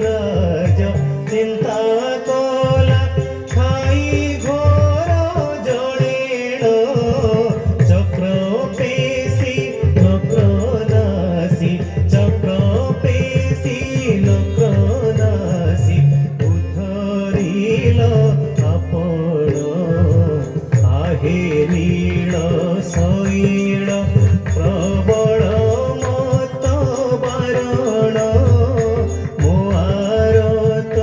राज चिंता कला खाई घोर जड़ेण चक्र पेशी नक्रनासी चक्र पेशी नक्रनासी उद्धरिल आपण आहे नील शैल प्रबल मत बारण मो आरत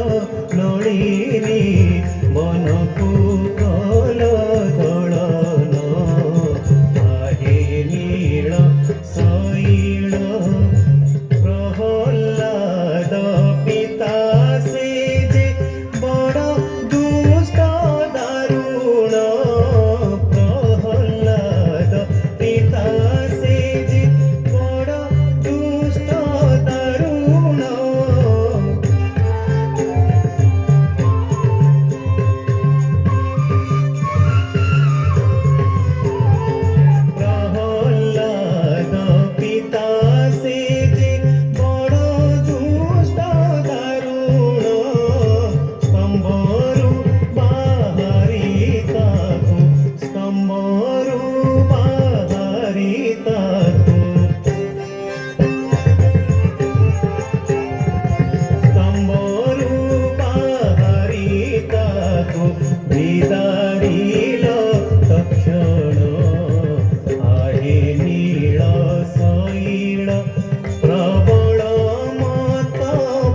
नलिनी मनकु कल दलन आहे नील शैल प्रहल्लाद पिता से जे बड़ दुष्ट दारुण प्रहल्लाद पिता से जे बड़ दुष्ट दारुण प्रहल्लाद पिता से जे बड़ दुष्ट दारुण स्तंभरु बाहरी ताकु स्तंभरु बाहरी ताकु स्तंभरु बाहरी ताकु विदारिल तक्षण आहे नील शैल प्रबल मत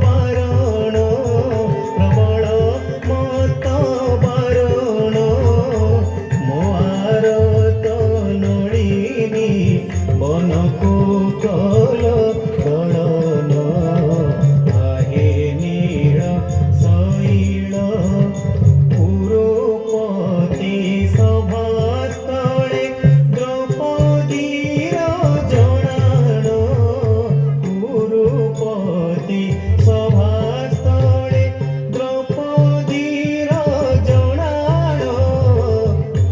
बारण प्रबल मत बारण मो आरत नलिनी मनकु कल दलन आहे नील शैल पुरोपति सभास्थळे द्रौपदीर जणाण पुरोपति सभास्थळे द्रौपदीर जणाण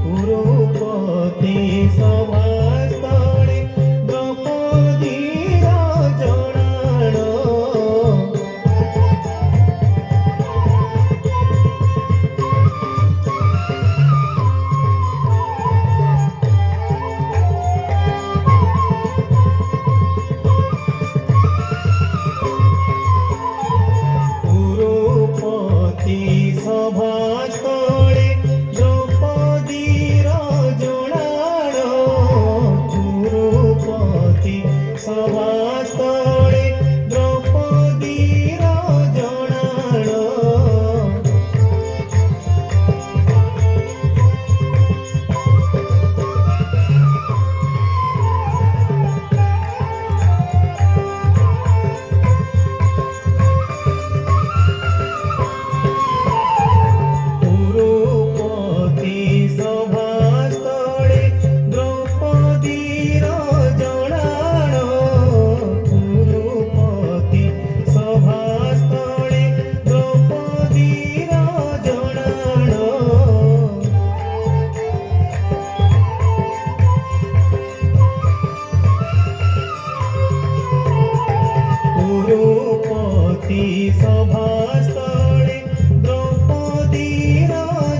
पुरोपति सभास्थळे द्रौपदीर जणाण पुरोपति सभास्थळे द्रौपदीर जणाण पुरोपति सभास्थळे द्रौपदीर जणाण पुरोपति सभास्थळे द्रौपदीर जणाण पुरोपति सभास्थळे द्रौपदीर जणाण पुरोपति सभास्थळे द्रौपदीर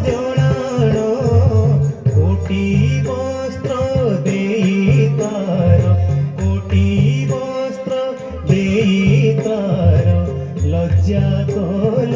जणाण कोटि वस्त्र देई तार कोटि वस्त्र देई तार लज्जा कल